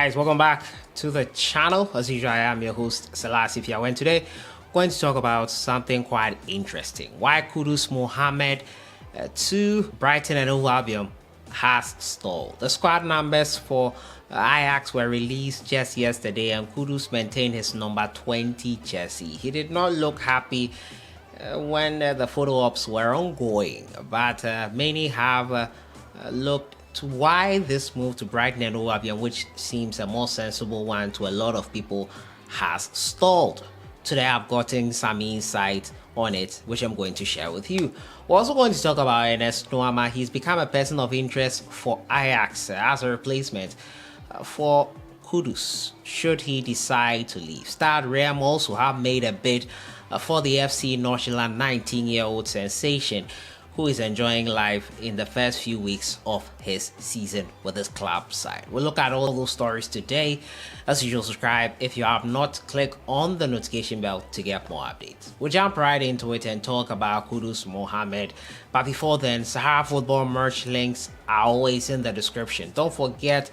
Guys, welcome back to the channel. As usual, I am your host Sellssi, and today we're going to talk about something quite interesting. Why Kudus Mohammed to Brighton and Hove Albion has stalled. The squad numbers for AJAX were released just yesterday, and Kudus maintained his number 20 jersey. He did not look happy when the photo ops were ongoing, but many have looked to why this move to Brighton and Hove Albion, which seems a more sensible one to a lot of people, has stalled. Today I've gotten some insight on it, which I'm going to share with you. We're also going to talk about ERNEST NUAMAH. He's become a person of interest for AJAX as a replacement for Kudus, should he decide to leave. Stade Reims also have made a bid for the FC Nordsjælland 19-year-old sensation, who is enjoying life in the first few weeks of his season with his club side. We'll look at all those stories today. As usual, subscribe if you have not. Click on the notification bell to get more updates. We'll jump right into it and talk about Kudus Mohammed. But before then, Sahara Football merch links are always in the description. Don't forget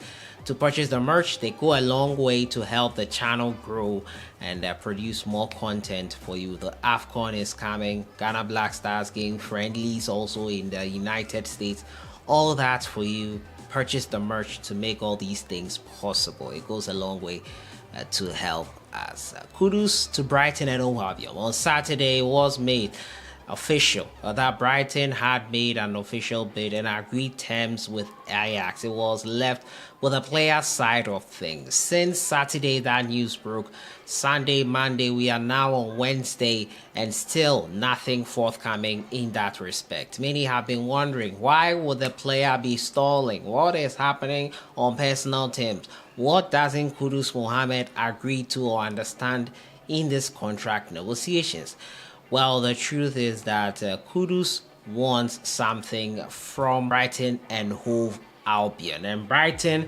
to purchase the merch. They go a long way to help the channel grow and produce more content for you. The AFCON is coming, Ghana Black Stars game, friendlies also in the United States, all that for you. Purchase the merch to make all these things possible. It goes a long way to help us. Kudus to Brighton and Hove Albion. On Saturday, it was made official that Brighton had made an official bid and agreed terms with AJAX. It was left with the player side of things. Since Saturday that news broke, Sunday, Monday, we are now on Wednesday, and still nothing forthcoming in that respect. Many have been wondering, why would the player be stalling? What is happening on personal terms? What doesn't Kudus Mohammed agree to or understand in this contract negotiations? Well, the truth is that Kudus wants something from Brighton and Hove Albion, and Brighton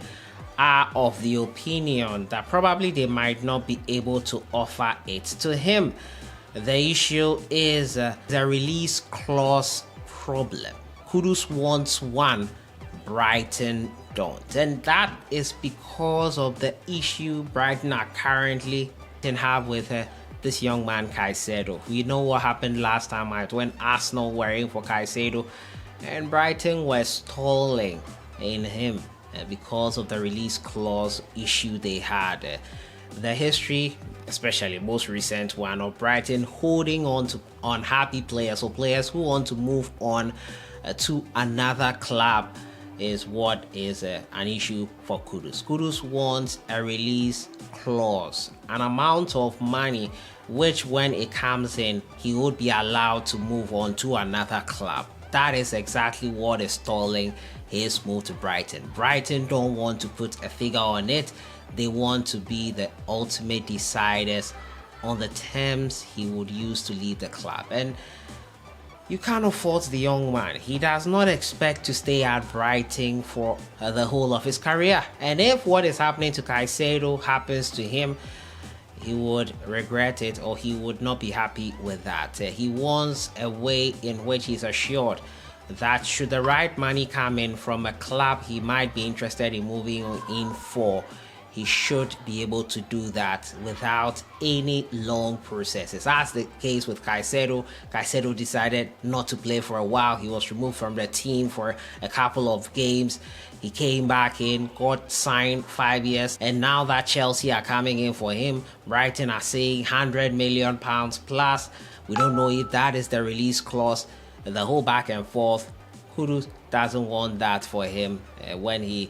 are of the opinion that probably they might not be able to offer it to him. The issue is the release clause problem. Kudus wants one, Brighton don't, and that is because of the issue Brighton are currently have with this young man Caicedo. We know what happened last time out when Arsenal were in for Caicedo and Brighton were stalling in him because of the release clause issue they had. The history, especially most recent one, of Brighton holding on to unhappy players or players who want to move on to another club, is what is an issue for Kudus. Kudus wants a release clause, an amount of money which, when it comes in, he would be allowed to move on to another club. That is exactly what is stalling his move to Brighton. Brighton don't want to put a figure on it. They want to be the ultimate deciders on the terms he would use to leave the club. And you cannot fault the young man. He does not expect to stay at Brighton for the whole of his career. And if what is happening to Caicedo happens to him, he would regret it, or he would not be happy with that. He wants a way in which he's assured that should the right money come in from a club he might be interested in moving in for, he should be able to do that without any long processes. That's the case with Caicedo. Caicedo decided not to play for a while. He was removed from the team for a couple of games. He came back in, got signed 5 years, and now that Chelsea are coming in for him, Brighton are saying £100 million plus. We don't know if that is the release clause. The whole back and forth, Kudus doesn't want that for him when he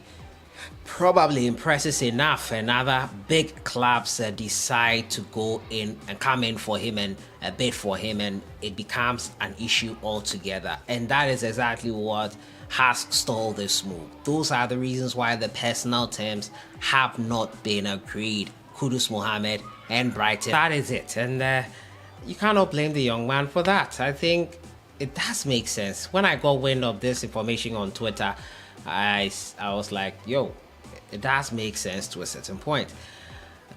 probably impresses enough and other big clubs decide to go in and come in for him and bid for him, and it becomes an issue altogether. And that is exactly what has stalled this move. Those are the reasons why the personal terms have not been agreed. Kudus Mohammed and Brighton, that is it. And you cannot blame the young man for that. I think it does make sense. When I got wind of this information on Twitter, I was like, yo, it does make sense to a certain point.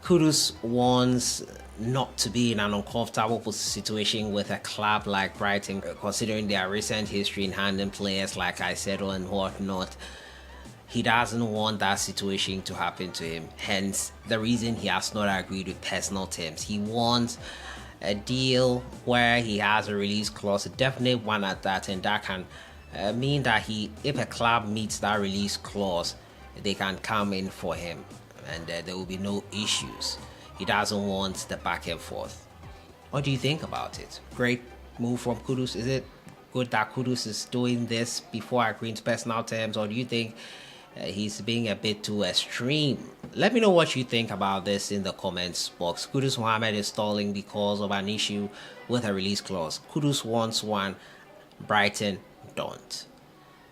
Kudus wants not to be in an uncomfortable situation with a club like Brighton, considering their recent history in handling players like Caicedo and whatnot. he doesn't want that situation to happen to him. Hence, the reason he has not agreed with personal terms. He wants a deal where he has a release clause, a definite one at that, and that can mean that if a club meets that release clause, they can come in for him, and there will be no issues. He doesn't want the back and forth. What do you think about it? Great move from Kudus. Is it good that Kudus is doing this before agreeing to personal terms, or do you think he's being a bit too extreme? Let me know what you think about this in the comments box. Kudus Mohammed is stalling because of an issue with a release clause. Kudus wants one, Brighton don't.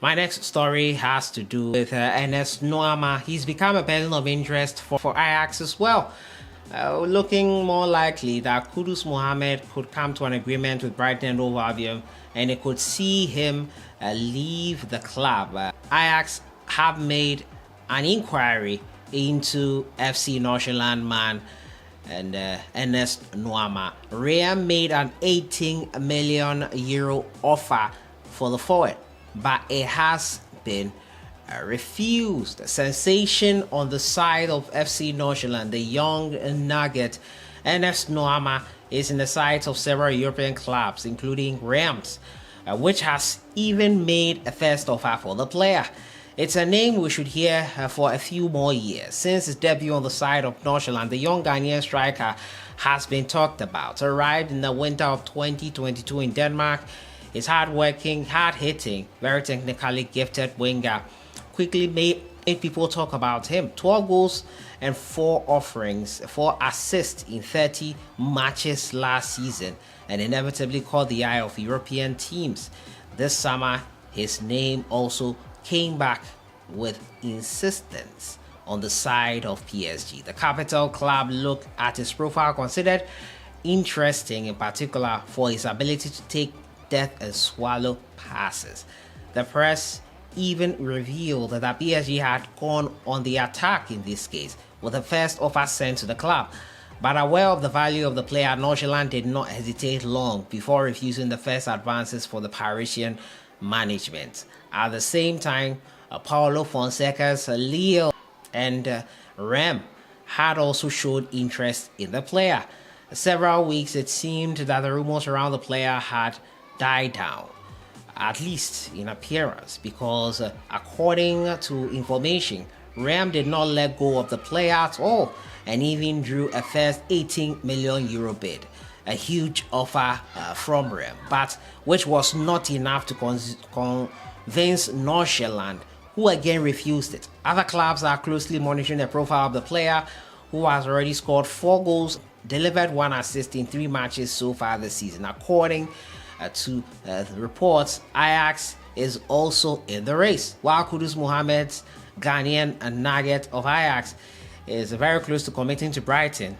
My next story has to do with NUAMAH. He's become a person of interest for AJAX as well. Looking more likely that Kudus Mohammed could come to an agreement with Brighton-Why, and it could see him leave the club. AJAX have made an inquiry into FC Nordsjælland man and NUAMAH. Ream made an 18 million euro offer for the forward, but it has been refused. A sensation on the side of FC Nordsjælland, the young nugget. NUAMAH is in the sights of several European clubs, including Reims, which has even made a first offer for the player. It's a name we should hear for a few more years. Since his debut on the side of Nordsjælland, the young Ghanaian striker has been talked about. Arrived in the winter of 2022 in Denmark, his hard-working, hard-hitting, very technically gifted winger quickly made people talk about him. 12 goals and 4 offerings, 4 assists in 30 matches last season, and inevitably caught the eye of European teams. This summer, his name also came back with insistence on the side of PSG. The capital club looked at his profile, considered interesting in particular for his ability to take death and swallow passes. The press even revealed that PSG had gone on the attack in this case, with the first offer sent to the club. But aware of the value of the player, Nordsjælland did not hesitate long before refusing the first advances for the Parisian management. At the same time, Paulo Fonseca's Lille and Rem had also showed interest in the player. Several weeks it seemed that the rumors around the player had died down, at least in appearance, because according to information, Rem did not let go of the player at all and even drew a first 18 million euro bid, a huge offer from Rem, but which was not enough to convince Nordsjælland, who again refused it. Other clubs are closely monitoring the profile of the player, who has already scored 4 goals, delivered 1 assist in 3 matches so far this season. According to the reports, AJAX is also in the race, while Kudus Mohammed's Ghanaian nugget of AJAX is very close to committing to Brighton.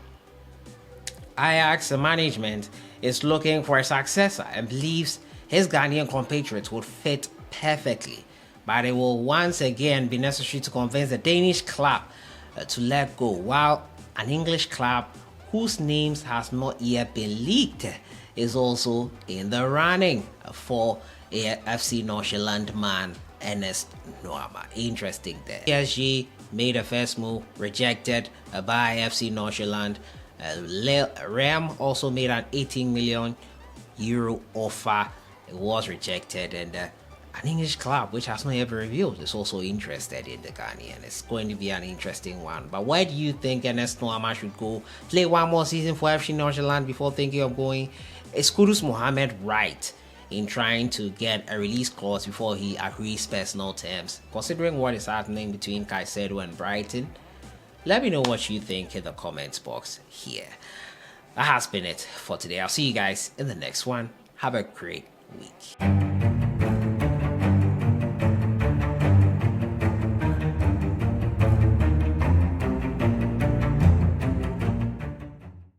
AJAX management is looking for a successor and believes his Ghanaian compatriots would fit perfectly, but it will once again be necessary to convince the Danish club to let go, while an English club whose names has not yet been leaked is also in the running for FC Nordsjælland man Ernest NUAMAH. Interesting there. PSG made a first move, rejected by FC Nordsjælland. Rem also made an 18 million euro offer. It was rejected, and an English club, which has not yet been revealed, is also interested in the Ghanaian. It's going to be an interesting one. But where do you think Ernest NUAMAH should go? Play one more season for FC Nordsjælland before thinking of going? Is Kudus Mohammed right in trying to get a release clause before he agrees personal terms, considering what is happening between Caicedo and Brighton? Let me know what you think in the comments box here. That has been it for today. I'll see you guys in the next one. Have a great week.